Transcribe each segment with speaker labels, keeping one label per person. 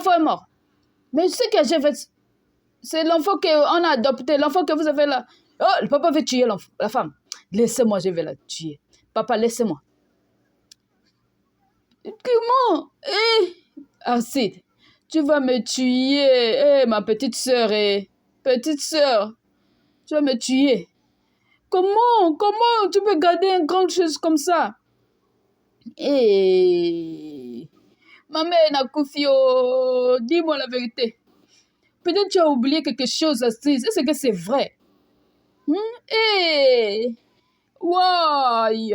Speaker 1: l'enfant est mort. Mais ce que j'ai fait, c'est l'enfant qu'on a adopté, l'enfant que vous avez là. Oh, le papa veut tuer la femme. Laissez-moi, je vais la tuer. Papa, laissez-moi. Comment? Acide, tu vas me tuer. Ma petite sœur, petite sœur, tu vas me tuer. Comment tu peux garder une grande chose comme ça? Ma mère n'a Nakufio, dis-moi la vérité. Peut-être tu as oublié quelque chose, Astrid. Est-ce que c'est vrai? Why?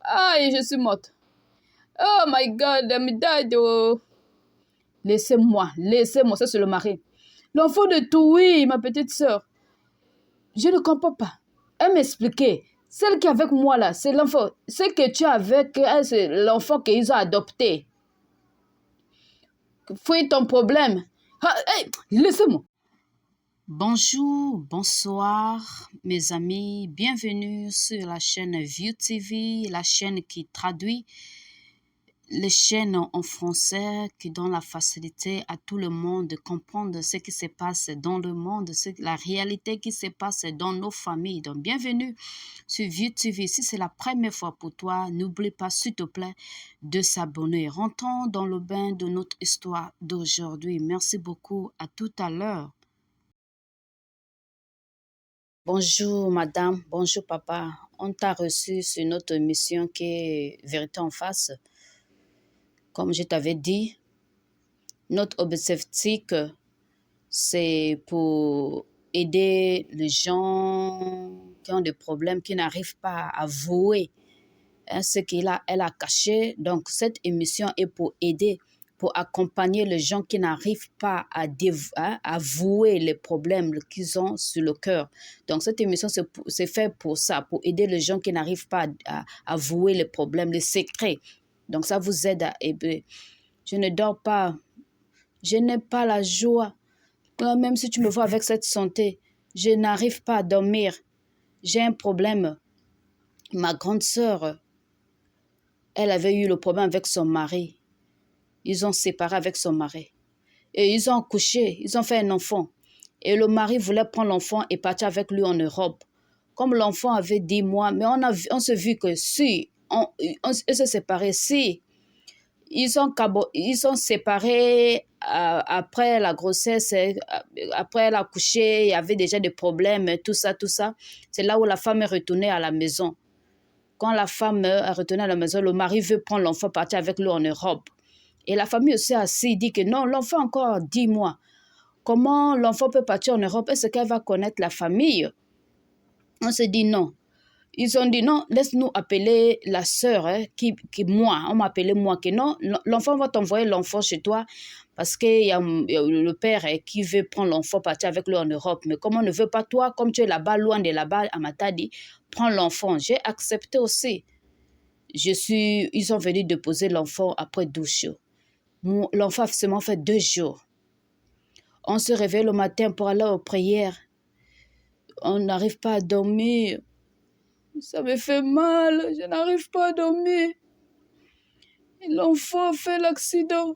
Speaker 1: Aïe, je suis morte. Oh my God, I'm dead. Oh. Laissez-moi, ça c'est le mari. L'enfant de Toui, ma petite sœur. Je ne comprends pas. Elle m'expliquait. Celle qui est avec moi là, c'est l'enfant. Ce que tu as avec elle, c'est l'enfant qu'ils ont adopté. Fouille ton problème. Laissez-moi.
Speaker 2: Bonjour, bonsoir mes amis, bienvenue sur la chaîne View TV, la chaîne qui traduit les chaînes en français, qui donne la facilité à tout le monde de comprendre ce qui se passe dans le monde, la réalité qui se passe dans nos familles. Donc bienvenue sur View TV. Si c'est la première fois pour toi, n'oublie pas s'il te plaît de s'abonner. Rentrons dans le bain de notre histoire d'aujourd'hui. Merci beaucoup, à tout à l'heure. Bonjour madame, bonjour papa. On t'a reçu sur notre émission qui est Vérité en face. Comme je t'avais dit, notre objectif, c'est pour aider les gens qui ont des problèmes, qui n'arrivent pas à avouer ce qu'elle a caché. Donc cette émission est pour aider, pour accompagner les gens qui n'arrivent pas à avouer les problèmes qu'ils ont sur le cœur. Donc, cette émission, c'est fait pour ça, pour aider les gens qui n'arrivent pas à avouer les problèmes, les secrets. Donc, ça vous aide à aider. Je ne dors pas. Je n'ai pas la joie. Même si tu me vois avec cette santé, je n'arrive pas à dormir. J'ai un problème. Ma grande sœur, elle avait eu le problème avec son mari. Ils ont séparé avec son mari. Et ils ont accouché, ils ont fait un enfant. Et le mari voulait prendre l'enfant et partir avec lui en Europe. Comme l'enfant avait 10 mois, mais on s'est vu que si on s'est séparés, si ils sont séparés après la grossesse, après elle a accouché, il y avait déjà des problèmes, tout ça. C'est là où la femme est retournée à la maison. Quand la femme est retournée à la maison, le mari veut prendre l'enfant, partir avec lui en Europe. Et la famille aussi a dit que non, l'enfant a encore 10 mois. Comment l'enfant peut partir en Europe? Est-ce qu'elle va connaître la famille? On s'est dit non. Ils ont dit non, laisse-nous appeler la sœur, moi, on m'a appelé moi, que non, l'enfant va t'envoyer l'enfant chez toi parce qu'il y a le père qui veut prendre l'enfant, partir avec lui en Europe. Mais comme on ne veut pas toi, comme tu es là-bas, loin de là-bas, à Matadi, prends l'enfant. J'ai accepté aussi. Ils sont venus déposer l'enfant après 12 jours. L'enfant a seulement fait 2 jours. On se réveille le matin pour aller aux prières. On n'arrive pas à dormir. Ça me fait mal. Je n'arrive pas à dormir. L'enfant a fait l'accident.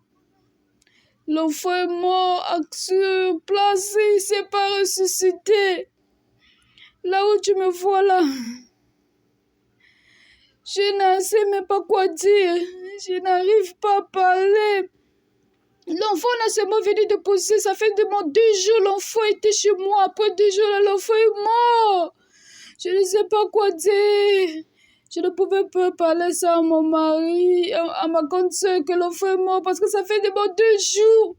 Speaker 2: L'enfant est mort sur place. Il ne s'est pas ressuscité. Là où tu me vois là. Je ne sais même pas quoi dire. Je n'arrive pas à parler. L'enfant n'a seulement venu déposer, ça fait de moi 2 jours, l'enfant était chez moi. Après 2 jours, l'enfant est mort. Je ne sais pas quoi dire. Je ne pouvais pas parler ça à mon mari, à ma grande soeur, que l'enfant est mort, parce que ça fait de moi 2 jours.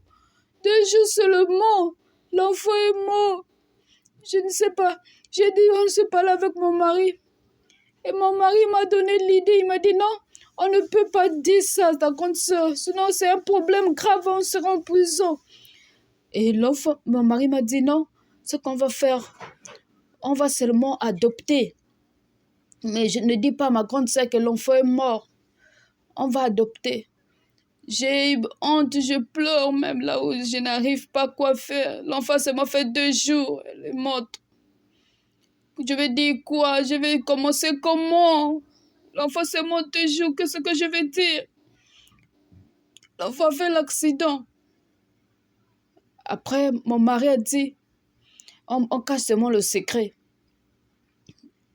Speaker 2: 2 jours seulement. L'enfant est mort. Je ne sais pas. J'ai dit, on se parle avec mon mari. Et mon mari m'a donné l'idée, il m'a dit non. On ne peut pas dire ça, ta grande soeur. Sinon, c'est un problème grave, on sera en prison. Et l'enfant, mon mari m'a dit non. Ce qu'on va faire, on va seulement adopter. Mais je ne dis pas à ma grande soeur que l'enfant est mort. On va adopter. J'ai eu honte, je pleure même là où je n'arrive pas quoi faire. L'enfant, ça m'a fait 2 jours. Elle est morte. Je vais dire quoi? Je vais commencer comment? L'enfant, c'est mon 2 jours. Qu'est-ce que je vais dire? L'enfant a fait l'accident.
Speaker 1: Après, mon mari a dit, on cache seulement le secret.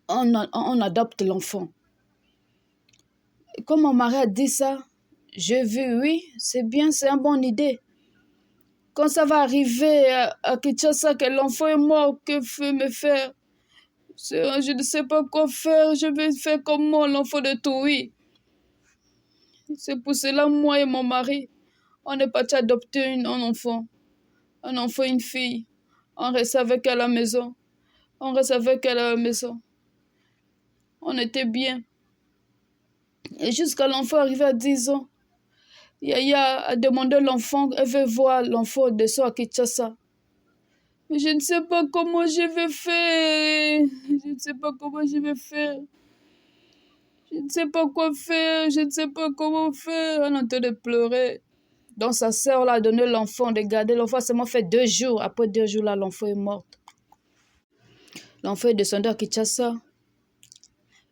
Speaker 1: On adopte l'enfant. Comme mon mari a dit ça, j'ai vu, oui, c'est bien, c'est une bonne idée. Quand ça va arriver à Kinshasa, que l'enfant est mort, que me faire? Je ne sais pas quoi faire, je vais faire comment l'enfant de Toui? C'est pour cela, moi et mon mari, on est parti adopter un enfant, une fille. On reste avec elle à la maison. On reste avec elle à la maison. On était bien. Et jusqu'à l'enfant arrivé à 10 ans, Yaya a demandé l'enfant, elle veut voir l'enfant de soi à Kinshasa. Mais je ne sais pas comment je vais faire. Je ne sais pas comment je vais faire. Je ne sais pas quoi faire. Je ne sais pas comment faire. On est en train de pleurer. Donc sa sœur l'a donné l'enfant, de garder l'enfant. Ça m'a fait 2 jours. Après 2 jours, là, l'enfant est mort. L'enfant est descendu à Kinshasa.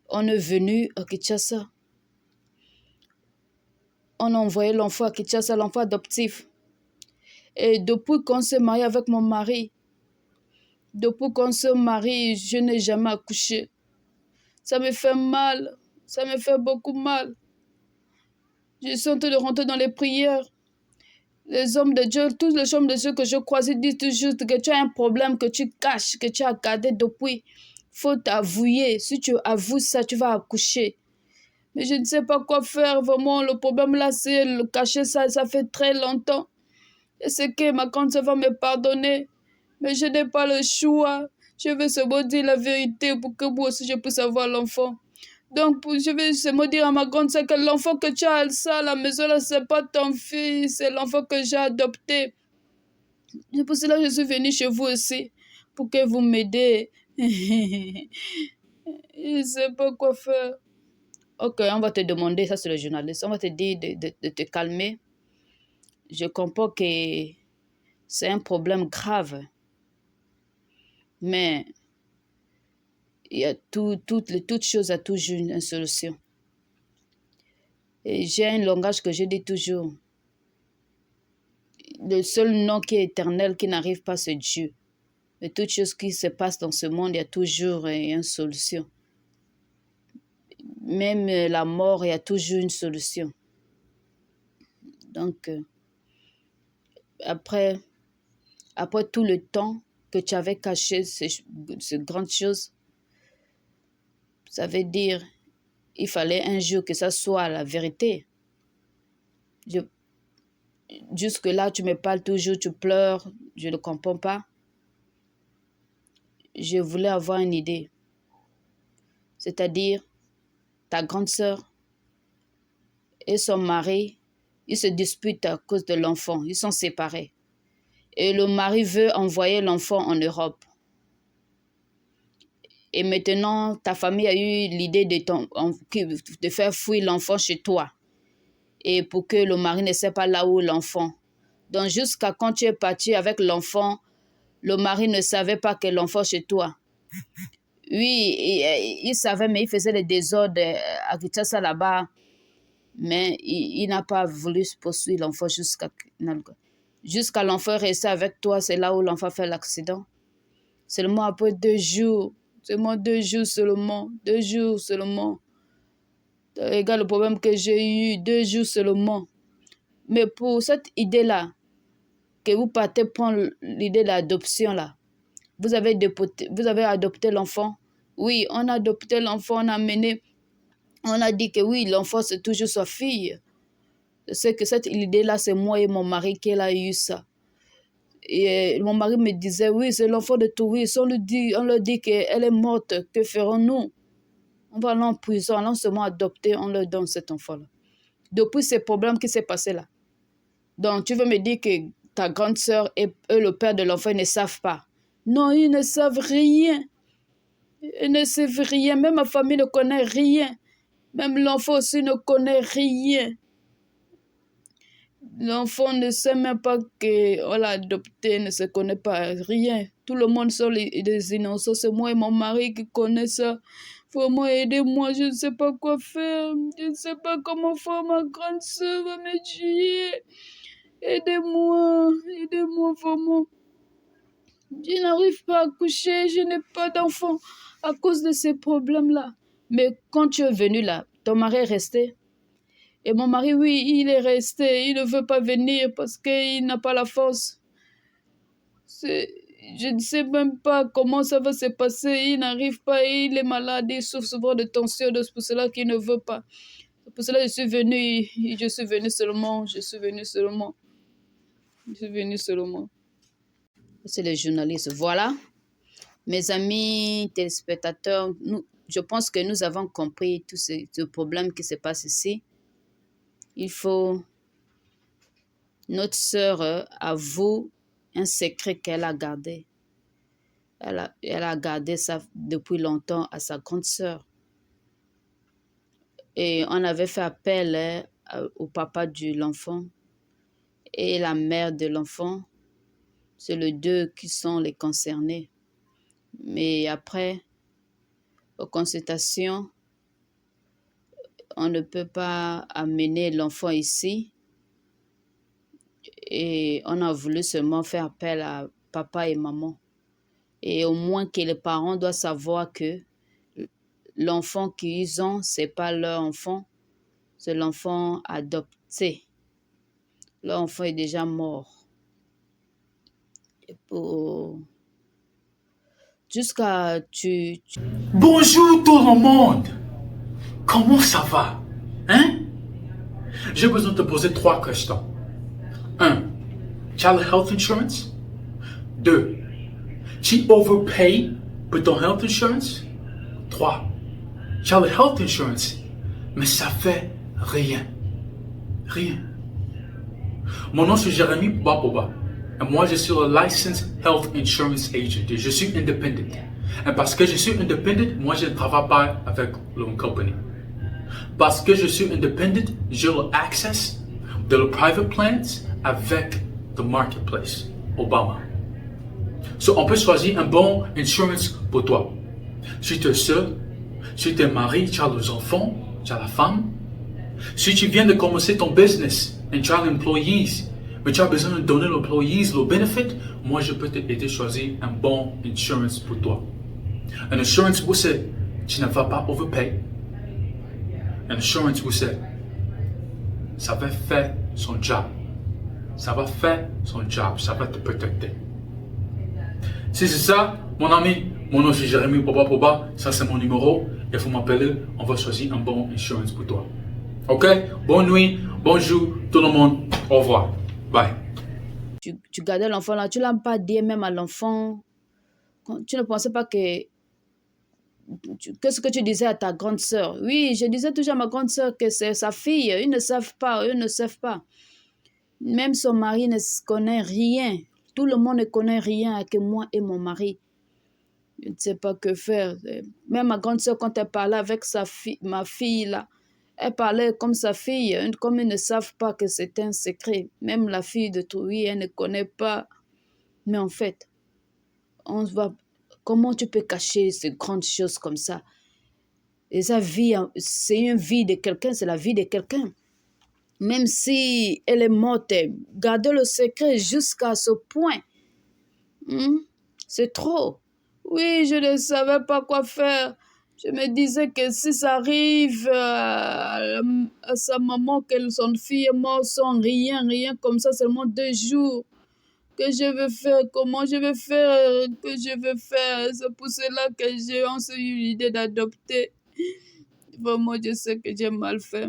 Speaker 1: On est venu à Kinshasa. On a envoyé l'enfant à Kinshasa, l'enfant adoptif. Et depuis qu'on s'est marié avec mon mari, je n'ai jamais accouché. Ça me fait mal. Ça me fait beaucoup mal. Je suis en train de rentrer dans les prières. Les hommes de Dieu, tous les hommes de Dieu que je croise, ils disent toujours que tu as un problème que tu caches, que tu as gardé depuis. Faut t'avouer. Si tu avoues ça, tu vas accoucher. Mais je ne sais pas quoi faire. Vraiment, le problème là, c'est le cacher ça. Ça fait très longtemps. Et c'est que ma grande sœur va me pardonner. Mais je n'ai pas le choix. Je vais seulement dire la vérité pour que moi aussi je puisse avoir l'enfant. Donc, je vais seulement dire à ma grande sœur que l'enfant que tu as ça à la maison, là, c'est pas ton fils, c'est l'enfant que j'ai adopté. C'est pour cela que je suis venue chez vous aussi, pour que vous m'aidez. Je ne sais pas quoi faire. Ok, on va te demander, ça c'est le journaliste, on va te dire de te calmer. Je comprends que c'est un problème grave. Mais il y a toute chose a toujours une solution. Et j'ai un langage que je dis toujours. Le seul nom qui est éternel, qui n'arrive pas, c'est Dieu. Mais toute chose qui se passe dans ce monde, il y a toujours une solution. Même la mort, il y a toujours une solution. Donc, après tout le temps que tu avais caché ces grandes choses, ça veut dire il fallait un jour que ça soit la vérité. Jusque-là, tu me parles toujours, tu pleures, je ne comprends pas. Je voulais avoir une idée. C'est-à-dire, ta grande sœur et son mari, ils se disputent à cause de l'enfant. Ils sont séparés. Et le mari veut envoyer l'enfant en Europe. Et maintenant, ta famille a eu l'idée de faire fuir l'enfant chez toi. Et pour que le mari ne sait pas là où l'enfant. Donc, jusqu'à quand tu es parti avec l'enfant, le mari ne savait pas que l'enfant chez toi. Oui, il savait, mais il faisait des désordres à Kinshasa là-bas. Mais il n'a pas voulu poursuivre l'enfant jusqu'à l'enfant rester avec toi. C'est là où l'enfant fait l'accident. Seulement après 2 jours. Seulement 2 jours seulement. 2 jours seulement. Regarde le problème que j'ai eu. 2 jours seulement. Mais pour cette idée-là, que vous partez prendre l'idée de l'adoption là, vous avez adopté l'enfant. Oui, on a adopté l'enfant, on a dit que oui, l'enfant c'est toujours sa fille. C'est que cette idée-là, c'est moi et mon mari qui a eu ça. Et mon mari me disait, oui, c'est l'enfant de Touris. On leur dit qu'elle est morte, que ferons-nous? On va aller en prison, allons seulement adopter, on leur donne cet enfant-là. Depuis ces problèmes qui s'est passé là. Donc, tu veux me dire que ta grande sœur et le père de l'enfant ne savent pas? Non, ils ne savent rien. Ils ne savent rien. Même ma famille ne connaît rien. Même l'enfant aussi ne connaît rien. L'enfant ne sait même pas qu'on l'a adopté, ne se connaît pas rien. Tout le monde sont des innocents. C'est moi et mon mari qui connaissent ça. Vraiment, aidez-moi, je ne sais pas quoi faire. Je ne sais pas comment faire. Ma grande sœur va me tuer. Aidez-moi, vraiment. Je n'arrive pas à coucher, je n'ai pas d'enfant à cause de ces problèmes-là. Mais quand tu es venu là, ton mari est resté. Et mon mari, oui, il est resté. Il ne veut pas venir parce qu'il n'a pas la force. Je ne sais même pas comment ça va se passer. Il n'arrive pas, il est malade, il souffre souvent de tension. C'est pour cela qu'il ne veut pas. C'est pour cela que je suis venue. Je suis venue seulement.
Speaker 2: C'est les journalistes. Voilà. Mes amis téléspectateurs, je pense que nous avons compris tout ce problème qui se passe ici. Il faut... Notre sœur avoue un secret qu'elle a gardé. Elle a gardé ça depuis longtemps à sa grande sœur. Et on avait fait appel au papa de l'enfant et la mère de l'enfant. C'est les deux qui sont les concernés. Mais après, aux consultations, on ne peut pas amener l'enfant ici. Et on a voulu seulement faire appel à papa et maman. Et au moins que les parents doivent savoir que l'enfant qu'ils ont, ce n'est pas leur enfant, c'est l'enfant adopté. Leur enfant est déjà mort. Et jusqu'à
Speaker 3: Bonjour tout le monde. Comment ça va? Hein? J'ai besoin de te poser 3 questions. 1. Child health insurance? 2. Tu overpay pour ton health insurance? 3. Child health insurance, mais ça fait rien. Rien. Mon nom c'est Jérémy Boba. Et moi je suis le Licensed Health Insurance Agent. Et je suis independent. Et parce que je suis independent, moi je ne travaille pas avec une compagnie. Parce que je suis independent, j'ai l'accès de le private plans avec le marketplace, Obama. So, on peut choisir un bon insurance pour toi. Si tu es seul, si tu es marié, tu as les enfants, tu as la femme. Si tu viens de commencer ton business et tu as les employees, mais tu as besoin de donner aux employees le benefit, moi je peux t'aider à choisir un bon insurance pour toi. Un insurance où c'est tu ne vas pas overpay. Un insurance où c'est ça va faire son job. Ça va faire son job, ça va te protéger. Si c'est ça, mon ami, mon nom c'est Jérémy Boba, ça c'est mon numéro, il faut m'appeler, on va choisir un bon insurance pour toi. Ok? Bonne nuit, bonjour tout le monde, au revoir, bye.
Speaker 2: Tu gardais l'enfant là, tu ne l'as pas dit même à l'enfant, tu ne pensais pas que... Qu'est-ce que tu disais à ta grande sœur? Oui, je disais toujours à ma grande sœur que c'est sa fille, ils ne savent pas. Même son mari ne connaît rien. Tout le monde ne connaît rien que moi et mon mari. Je ne sais pas que faire. Même ma grande sœur, quand elle parlait avec ma fille là, elle parlait comme sa fille, comme ils ne savent pas que c'est un secret. Même la fille de Trouy, elle ne connaît pas. Mais en fait, comment tu peux cacher ces grandes choses comme ça? Et sa vie, c'est une vie de quelqu'un, c'est la vie de quelqu'un. Même si elle est morte, garder le secret jusqu'à ce point, c'est trop. Oui, je ne savais pas quoi faire. Je me disais que si ça arrive à sa maman, que son fille est morte sans rien comme ça, seulement 2 jours, que je vais faire, comment je vais faire, que je vais faire. C'est pour cela que j'ai eu l'idée d'adopter. Vraiment, je sais que j'ai mal fait.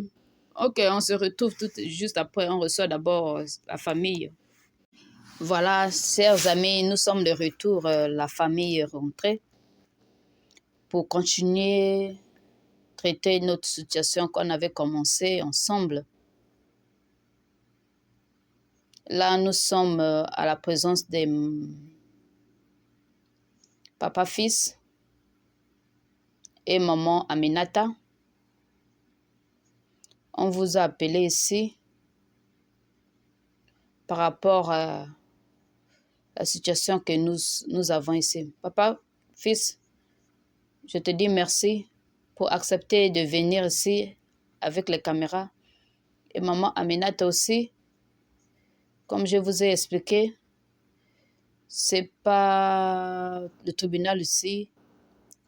Speaker 2: Ok, on se retrouve juste après. On reçoit d'abord la famille. Voilà, chers amis, nous sommes de retour, la famille est rentrée pour continuer à traiter notre situation qu'on avait commencé ensemble. Là, nous sommes à la présence des papa-fils et maman Aminata. On vous a appelé ici par rapport à la situation que nous avons ici. Papa, fils, je te dis merci pour accepter de venir ici avec les caméras. Et maman Aminata aussi, comme je vous ai expliqué, c'est pas le tribunal ici.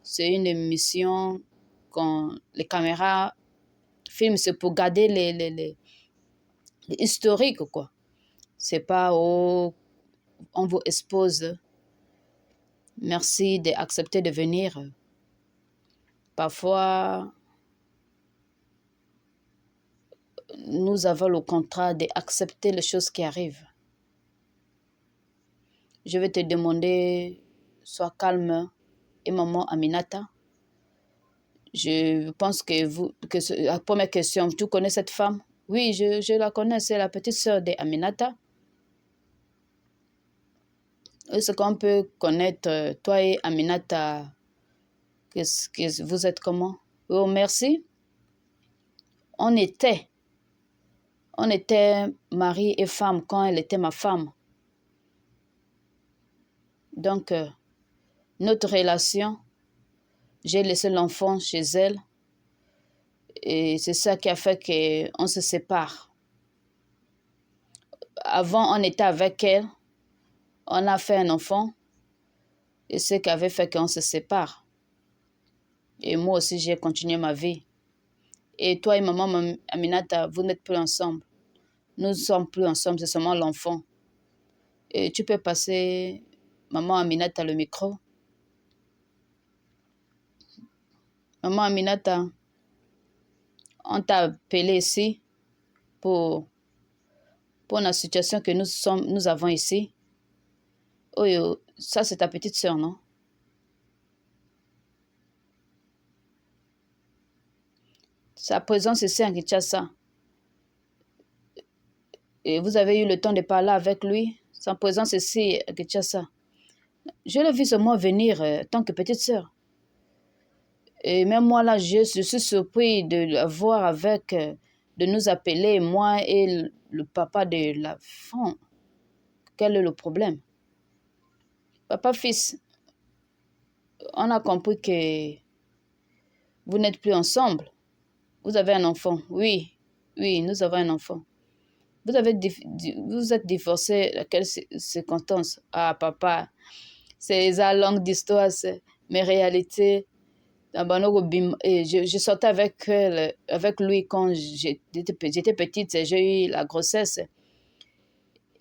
Speaker 2: C'est une émission quand les caméras filment, c'est pour garder les historiques, quoi. C'est pas on vous expose. Merci d'accepter de venir. Parfois, nous avons le contrat d'accepter les choses qui arrivent. Je vais te demander, sois calme, et maman Aminata. Je pense que la première question, tu connais cette femme? Oui, je la connais, c'est la petite sœur d'Aminata. Est-ce qu'on peut connaître, toi et Aminata, que vous êtes comment? Oh, merci. On était mari et femme quand elle était ma femme. Donc, notre relation, j'ai laissé l'enfant chez elle et c'est ça qui a fait qu'on se sépare. Avant, on était avec elle, on a fait un enfant et c'est ce qui avait fait qu'on se sépare. Et moi aussi, j'ai continué ma vie. Et toi et maman Aminata, vous n'êtes plus ensemble. Nous ne sommes plus ensemble, c'est seulement l'enfant. Et tu peux passer, maman Aminata, le micro. Maman Aminata, on t'a appelé ici pour la situation que nous avons ici. Oh, ça c'est ta petite sœur, non? Sa présence ici en Kinshasa. Et vous avez eu le temps de parler avec lui? Sa présence ici à Kinshasa. Je l'ai vu seulement venir tant que petite sœur. Et même moi là, je suis surpris de la voir avec, de nous appeler, moi et le papa de l'enfant. Quel est le problème? Papa, fils, on a compris que vous n'êtes plus ensemble. Vous avez un enfant. Oui, nous avons un enfant. Vous êtes divorcé à quelle circonstance? Ah, papa, c'est la longue d'histoire, mes réalités. Je sortais avec lui quand j'étais petite, j'ai eu la grossesse.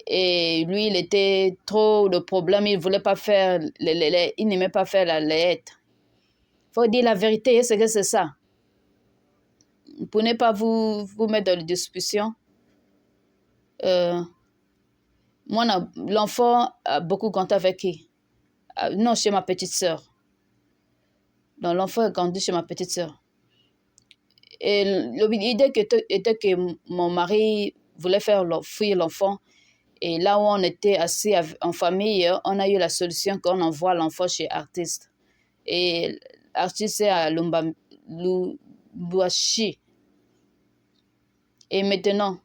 Speaker 2: Et lui, il était trop de problèmes, il voulait pas faire, il n'aimait pas faire la lettre. Il faut dire la vérité, c'est que c'est ça. Pour ne pas vous mettre dans les discussions. Moi, l'enfant a beaucoup grandi avec qui? Non, chez ma petite sœur. Donc, l'enfant a grandi chez ma petite sœur. Et l'idée était que mon mari voulait faire fuir l'enfant. Et là où on était assis en famille, on a eu la solution qu'on envoie l'enfant chez artiste. Et l'artiste est à Lubumbashi. Et maintenant,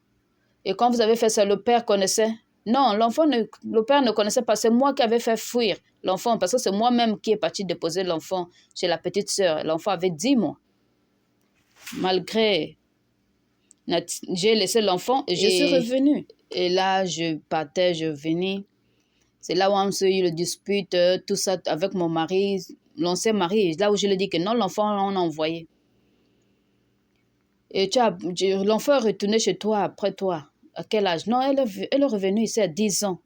Speaker 2: et quand vous avez fait ça, le père connaissait? Non, le père ne connaissait pas. C'est moi qui avais fait fuir l'enfant parce que c'est moi-même qui est parti déposer l'enfant chez la petite sœur. L'enfant avait 10 mois. Malgré, j'ai laissé l'enfant et je suis revenue. Et là, je partais, je venais. C'est là où on a eu le dispute, tout ça avec mon mari, l'ancien mari. Là où je lui ai dit que non, l'enfant, on a envoyé. Et l'enfant est retourné chez toi après toi. À quel âge? Non, elle est revenue ici à 10 ans.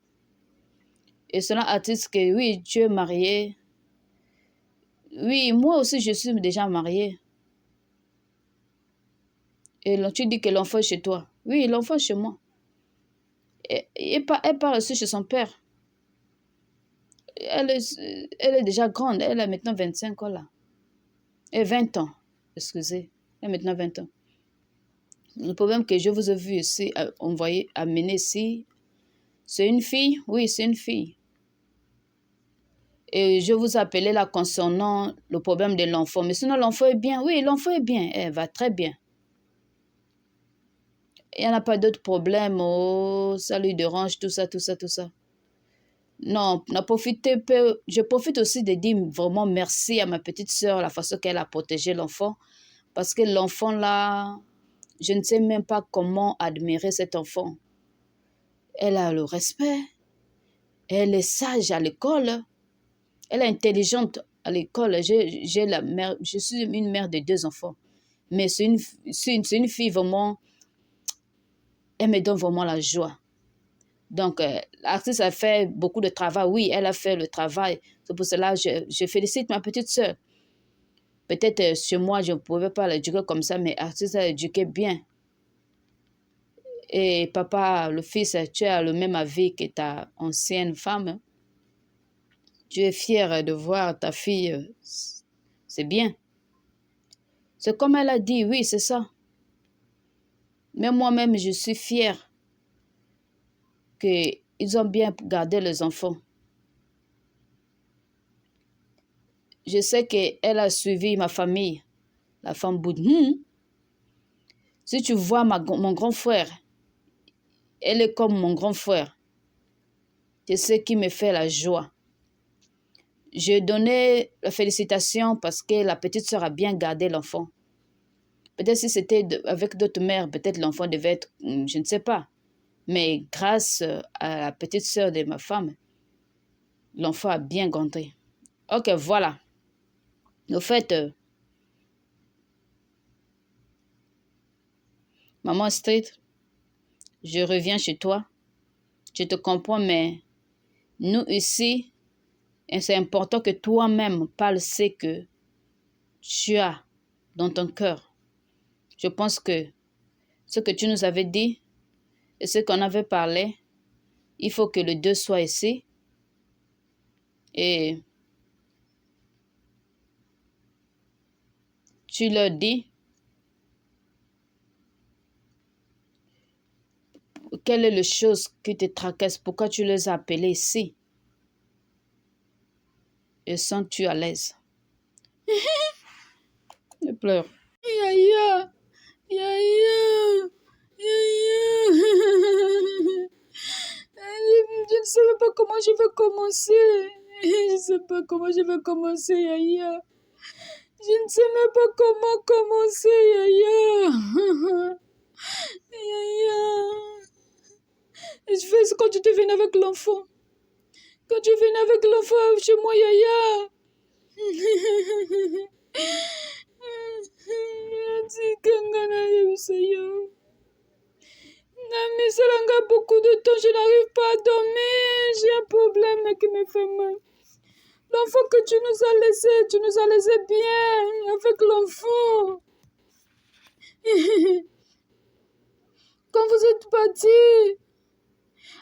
Speaker 2: Et cela atteste que oui, tu es marié. Oui, moi aussi, je suis déjà mariée. Et tu dis que l'enfant est chez toi. Oui, l'enfant est chez moi. Elle part aussi chez son père. Elle est déjà grande. Elle a maintenant 25 ans là. Et 20 ans. Excusez. Elle a maintenant 20 ans. Le problème que je vous ai vu ici, amener ici, c'est une fille? Oui, c'est une fille. Et je vous appelais là concernant le problème de l'enfant. Mais sinon, l'enfant est bien. Oui, l'enfant est bien. Elle va très bien. Il n'y en a pas d'autres problèmes. Oh, ça lui dérange, tout ça. Non, je profite aussi de dire vraiment merci à ma petite sœur, la façon qu'elle a protégé l'enfant. Parce que l'enfant là, je ne sais même pas comment admirer cet enfant. Elle a le respect. Elle est sage à l'école. Elle est intelligente à l'école. Je suis une mère de 2 enfants. Mais c'est une fille vraiment, elle me donne vraiment la joie. Donc, l'artiste a fait beaucoup de travail. Oui, elle a fait le travail. C'est pour cela que je félicite ma petite sœur. Peut-être chez moi, je ne pouvais pas l'éduquer comme ça, mais l'artiste a éduqué bien. Et papa, le fils, tu as le même avis que ta ancienne femme. Tu es fier de voir ta fille. C'est bien. C'est comme elle a dit, oui, c'est ça. Mais moi-même, je suis fière qu'ils ont bien gardé les enfants. Je sais qu'elle a suivi ma famille, la femme Boudhou. Si tu vois mon grand frère, elle est comme mon grand frère. C'est ce qui me fait la joie. Je donnais la félicitation parce que la petite sœur a bien gardé l'enfant. Peut-être si c'était avec d'autres mères, peut-être l'enfant devait être, je ne sais pas. Mais grâce à la petite sœur de ma femme, l'enfant a bien grandi. Ok, voilà. Au fait, maman Street, je reviens chez toi. Je te comprends, mais nous ici, et c'est important que toi-même parles ce que tu as dans ton cœur. Je pense que ce que tu nous avais dit et ce qu'on avait parlé, il faut que les deux soient ici. Et tu leur dis quelle est la chose qui te tracasse, pourquoi tu les as appelés ici. Et sens-tu à l'aise? Je pleure.
Speaker 1: Yaya, Yaya, Yaya. Je ne sais même pas comment je vais commencer. Je ne sais pas comment je vais commencer, Yaya. Je ne sais même pas comment commencer, Yaya. Yaya. Et je fais quand tu te viens avec l'enfant. Quand tu viens avec l'enfant chez moi, Yaya. Namiselanga beaucoup de temps, je n'arrive pas à dormir. J'ai un problème qui me fait mal. L'enfant que tu nous as laissé bien avec l'enfant. Quand vous êtes partis,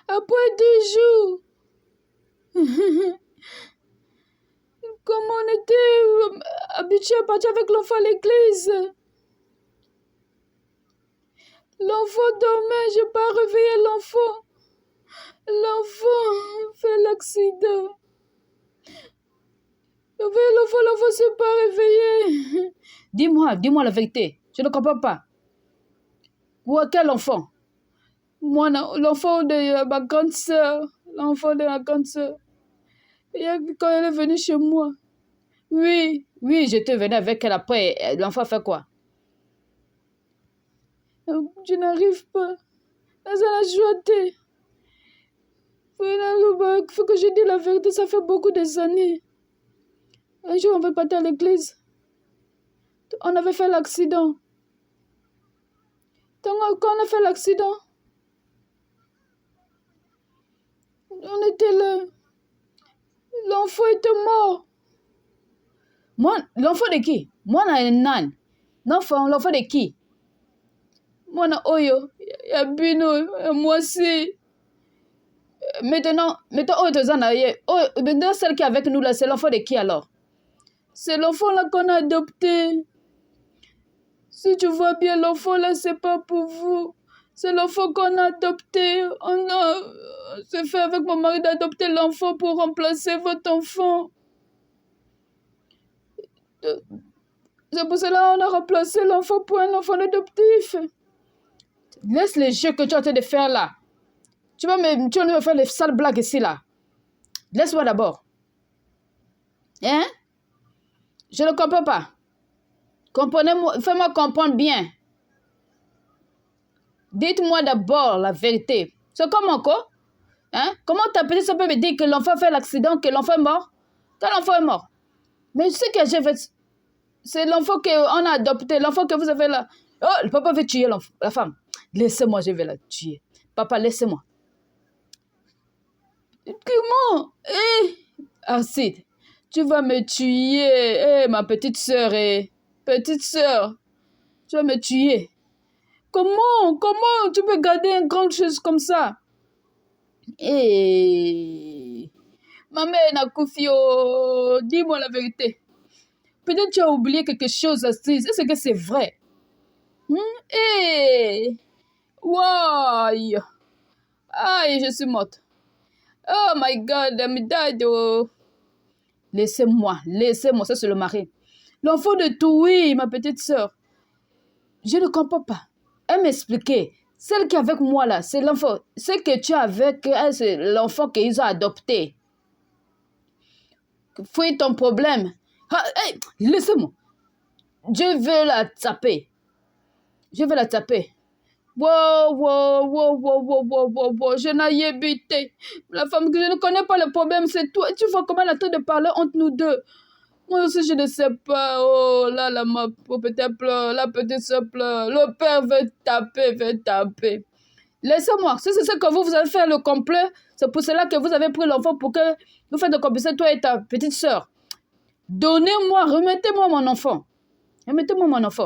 Speaker 1: après 2 jours, comme on était habitué à partir avec l'enfant à l'église, l'enfant dormait, je n'ai pas réveillé l'enfant. L'enfant fait l'accident. L'enfant ne s'est pas réveillé. Dis-moi la vérité. Je ne comprends pas. Ou à quel enfant? Moi, l'enfant de ma grande sœur. L'enfant de ma grande sœur. Quand elle est venue chez moi. Oui, j'étais venue avec elle après. L'enfant fait quoi? Je n'arrive pas. Dans la joie. Il faut que je dise la vérité. Ça fait beaucoup d'années. Un jour, on va partir à l'église. On avait fait l'accident. Quand on a fait l'accident, on était là. L'enfant était mort. Moi, l'enfant de qui? Moi, on a un nan. L'enfant de qui? Moi, on a Oyo. Il y a Bino. Moi aussi. Maintenant, celle qui est avec nous là, c'est l'enfant de qui alors? C'est l'enfant là qu'on a adopté. Si tu vois bien, l'enfant là, c'est pas pour vous. C'est l'enfant qu'on a adopté. C'est fait avec mon mari d'adopter l'enfant pour remplacer votre enfant. C'est pour cela qu'on a remplacé l'enfant pour un enfant adoptif. Laisse les jeux que tu es en train de faire là. Tu vas me faire les sales blagues ici là. Laisse-moi d'abord. Hein? Je ne comprends pas. Comprenez-moi, fais-moi comprendre bien. Dites-moi d'abord la vérité. C'est comment quoi? Hein? Comment ta petite soeur peut me dire que l'enfant fait l'accident, que l'enfant est mort? Quand l'enfant est mort. Mais ce que j'ai fait, c'est l'enfant qu'on a adopté, l'enfant que vous avez là. Oh, le papa veut tuer la femme. Laissez-moi, je vais la tuer. Papa, laissez-moi. Comment? Acide, tu vas me tuer. Ma petite sœur, petite sœur, tu vas me tuer. Comment tu peux garder une grande chose comme ça? Ma mère n'a Nakufio, dis-moi la vérité. Peut-être tu as oublié quelque chose, Astrid. Est-ce que c'est vrai? Why? Aïe, je suis morte. Oh my God, I'm dead. Laissez-moi, ça c'est le mari. L'enfant de Toui, ma petite sœur. Je ne comprends pas. Elle m'expliquait. Celle qui est avec moi là, c'est l'enfant. Ce que tu as avec elle, c'est l'enfant qu'ils ont adopté. Fouille ton problème. Laissez-moi. Je vais la taper. Wow. Je n'ai évité. La femme que je ne connais pas le problème, c'est toi. Tu vois comment elle a train de parler entre nous deux. Moi aussi, je ne sais pas. Oh là, ma petite pleure. La petite se pleure. Le père veut taper. Laissez-moi. Si c'est ce que vous avez fait, le complet, c'est pour cela que vous avez pris l'enfant pour que vous faites complicer toi et ta petite soeur. Donnez-moi, remettez-moi mon enfant. Laisse-moi.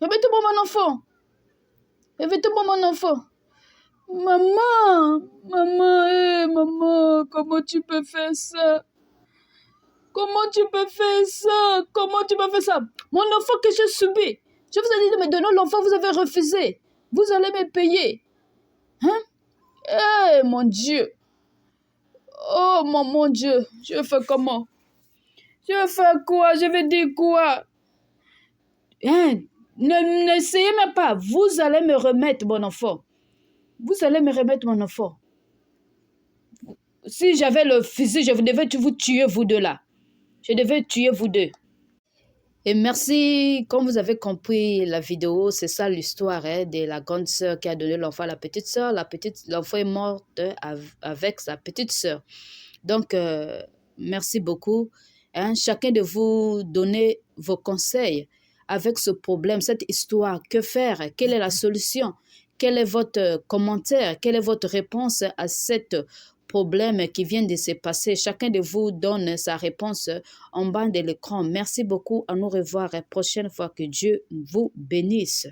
Speaker 1: Remettez-moi mon enfant. Maman, comment tu peux faire ça? Comment tu peux faire ça? Mon enfant que j'ai subi. Je vous ai dit de me donner l'enfant, vous avez refusé. Vous allez me payer. Hein? Mon Dieu. Oh, mon Dieu. Je vais faire comment? Je vais faire quoi? Je vais dire quoi? N'essayez même pas. Vous allez me remettre mon enfant. Si j'avais le fusil, je devais vous tuer, vous deux là. Et merci, comme vous avez compris la vidéo, c'est ça l'histoire de la grande sœur qui a donné l'enfant à la petite sœur. L'enfant est mort avec sa petite sœur. Donc, merci beaucoup. Chacun de vous donnez vos conseils avec ce problème, cette histoire. Que faire? Quelle est la solution? Quel est votre commentaire? Quelle est votre réponse à cette problème qui vient de se passer? Chacun de vous donne sa réponse en bas de l'écran. Merci beaucoup. À nous revoir la prochaine fois. Que Dieu vous bénisse.